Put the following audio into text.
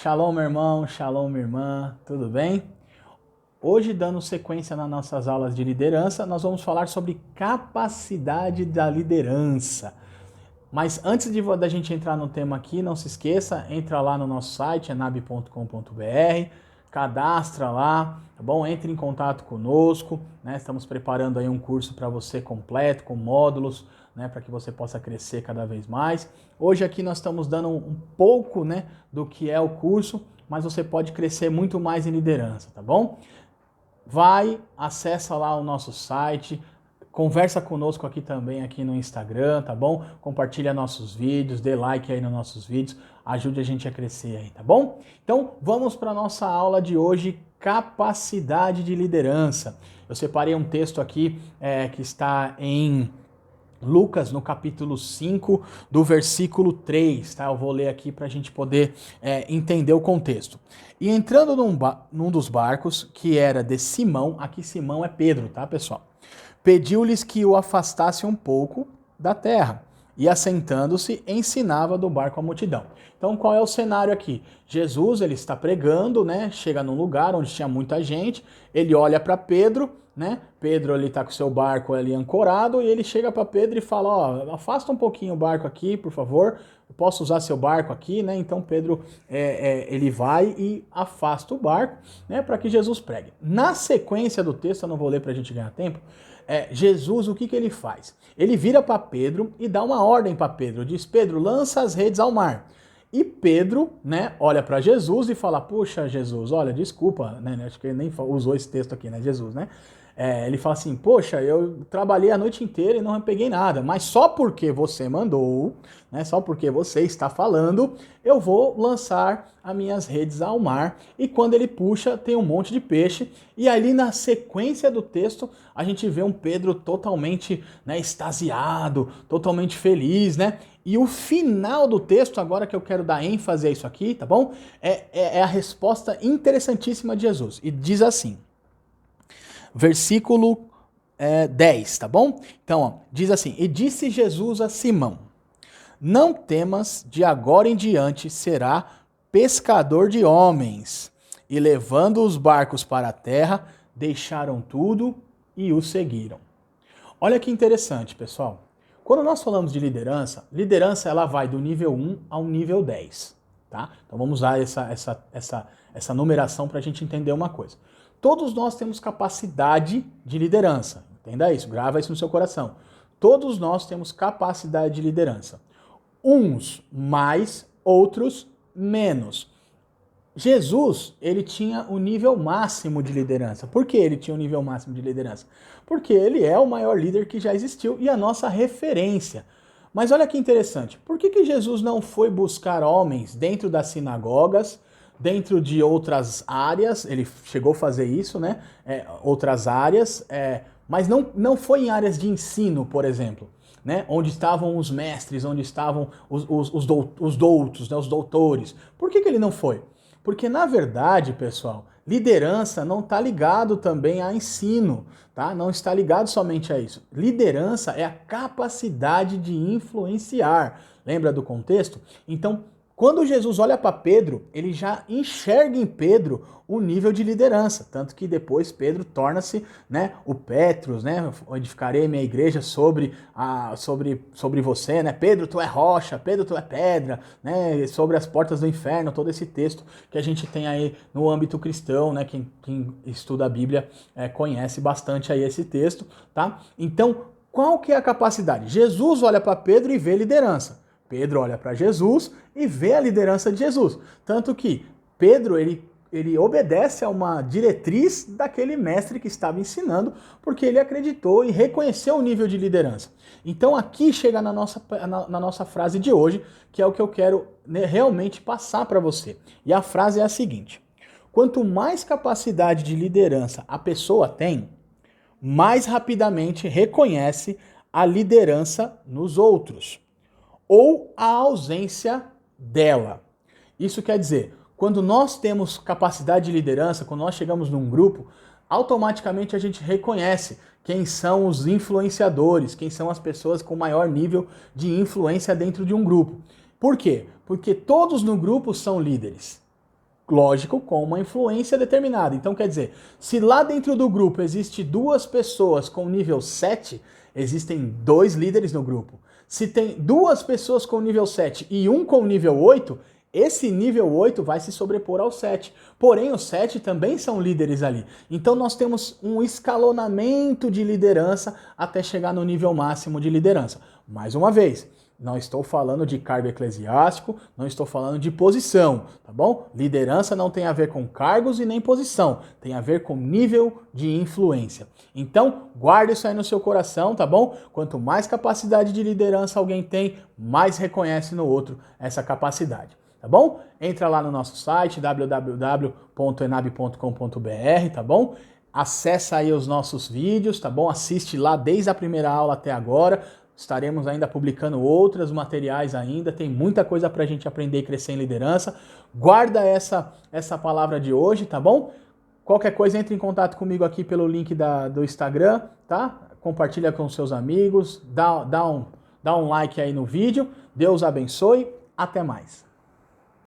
Shalom, meu irmão, shalom, minha irmã, tudo bem? Hoje, dando sequência nas nossas aulas de liderança, nós vamos falar sobre capacidade da liderança. Mas antes da gente entrar no tema aqui, não se esqueça, entra lá no nosso site, enab.com.br, cadastra lá, tá bom? Entre em contato conosco, né? Estamos preparando aí um curso para você completo, com módulos, né? Para que você possa crescer cada vez mais. Hoje aqui nós estamos dando um pouco, né, do que é o curso, mas você pode crescer muito mais em liderança, tá bom? Vai, acessa lá o nosso site, conversa conosco aqui também aqui no Instagram, tá bom? Compartilha nossos vídeos, dê like aí nos nossos vídeos, ajude a gente a crescer aí, tá bom? Então, vamos para a nossa aula de hoje, capacidade de liderança. Eu separei um texto aqui que está em Lucas, no capítulo 5, do versículo 3, tá? Eu vou ler aqui para a gente poder entender o contexto. E entrando num dos barcos, que era de Simão, aqui Simão é Pedro, tá, pessoal? Pediu-lhes que o afastasse um pouco da terra. E assentando-se, ensinava do barco a multidão. Então, qual é o cenário aqui? Jesus, ele está pregando, né? Chega num lugar onde tinha muita gente, ele olha para Pedro, né? Pedro ele está com o seu barco ali ancorado e ele chega para Pedro e fala, ó, afasta um pouquinho o barco aqui, por favor, eu posso usar seu barco aqui, né? Então Pedro ele vai e afasta o barco, né? Para que Jesus pregue. Na sequência do texto, eu não vou ler para a gente ganhar tempo, Jesus, o que ele faz? Ele vira para Pedro e dá uma ordem para Pedro, diz, Pedro, lança as redes ao mar. E Pedro, né, olha para Jesus e fala, puxa, Jesus, olha, desculpa, né, acho que ele nem usou esse texto aqui, né, Jesus, né? Ele fala assim, poxa, eu trabalhei a noite inteira e não peguei nada, mas só porque você mandou, né, só porque você está falando, eu vou lançar as minhas redes ao mar. E quando ele puxa, tem um monte de peixe. E ali na sequência do texto, a gente vê um Pedro totalmente, né, extasiado, totalmente feliz, né? E o final do texto, agora que eu quero dar ênfase a isso aqui, tá bom? É a resposta interessantíssima de Jesus. E diz assim, versículo 10, tá bom? Então, ó, diz assim, e disse Jesus a Simão, não temas, de agora em diante será pescador de homens. E levando os barcos para a terra, deixaram tudo e o seguiram. Olha que interessante, pessoal. Quando nós falamos de liderança, liderança ela vai do nível 1 ao nível 10. Tá? Então vamos usar essa numeração para a gente entender uma coisa. Todos nós temos capacidade de liderança. Entenda isso, grava isso no seu coração. Todos nós temos capacidade de liderança. Uns mais, outros menos. Jesus, ele tinha o nível máximo de liderança. Por que ele tinha o nível máximo de liderança? Porque ele é o maior líder que já existiu e a nossa referência. Mas olha que interessante, por que Jesus não foi buscar homens dentro das sinagogas, dentro de outras áreas? Ele chegou a fazer isso, né? Outras áreas, mas não foi em áreas de ensino, por exemplo. Né, onde estavam os mestres, onde estavam os doutos, né, os doutores. Por que ele não foi? Porque, na verdade, pessoal, liderança não está ligado também a ensino, tá? Não está ligado somente a isso. Liderança é a capacidade de influenciar. Lembra do contexto? Então, quando Jesus olha para Pedro, ele já enxerga em Pedro o nível de liderança, tanto que depois Pedro torna-se, né, o Petros, né, edificarei minha igreja sobre você, né, Pedro tu é rocha, Pedro tu é pedra, né, sobre as portas do inferno, todo esse texto que a gente tem aí no âmbito cristão, né, quem estuda a Bíblia conhece bastante aí esse texto, tá? Então, qual que é a capacidade? Jesus olha para Pedro e vê liderança. Pedro olha para Jesus e vê a liderança de Jesus. Tanto que Pedro, ele obedece a uma diretriz daquele mestre que estava ensinando, porque ele acreditou e reconheceu o nível de liderança. Então aqui chega na nossa frase de hoje, que é o que eu quero, né, realmente passar para você. E a frase é a seguinte: quanto mais capacidade de liderança a pessoa tem, mais rapidamente reconhece a liderança nos outros, ou a ausência dela. Isso quer dizer, quando nós temos capacidade de liderança, quando nós chegamos num grupo, automaticamente a gente reconhece quem são os influenciadores, quem são as pessoas com maior nível de influência dentro de um grupo. Por quê? Porque todos no grupo são líderes. lógico, com uma influência determinada. Então, quer dizer, se lá dentro do grupo existe 2 pessoas com nível 7, existem 2 líderes no grupo. Se tem 2 pessoas com nível 7 e um com nível 8, esse nível 8 vai se sobrepor ao 7. Porém, os 7 também são líderes ali. Então, nós temos um escalonamento de liderança até chegar no nível máximo de liderança. Mais uma vez, não estou falando de cargo eclesiástico, não estou falando de posição, tá bom? Liderança não tem a ver com cargos e nem posição, tem a ver com nível de influência. Então, guarde isso aí no seu coração, tá bom? Quanto mais capacidade de liderança alguém tem, mais reconhece no outro essa capacidade, tá bom? Entra lá no nosso site, www.enab.com.br, tá bom? Acessa aí os nossos vídeos, tá bom? Assiste lá desde a primeira aula até agora. Estaremos ainda publicando outros materiais ainda, tem muita coisa para a gente aprender e crescer em liderança. Guarda essa palavra de hoje, tá bom? Qualquer coisa, entre em contato comigo aqui pelo link do Instagram, tá? Compartilha com seus amigos, dá um like aí no vídeo. Deus abençoe, até mais.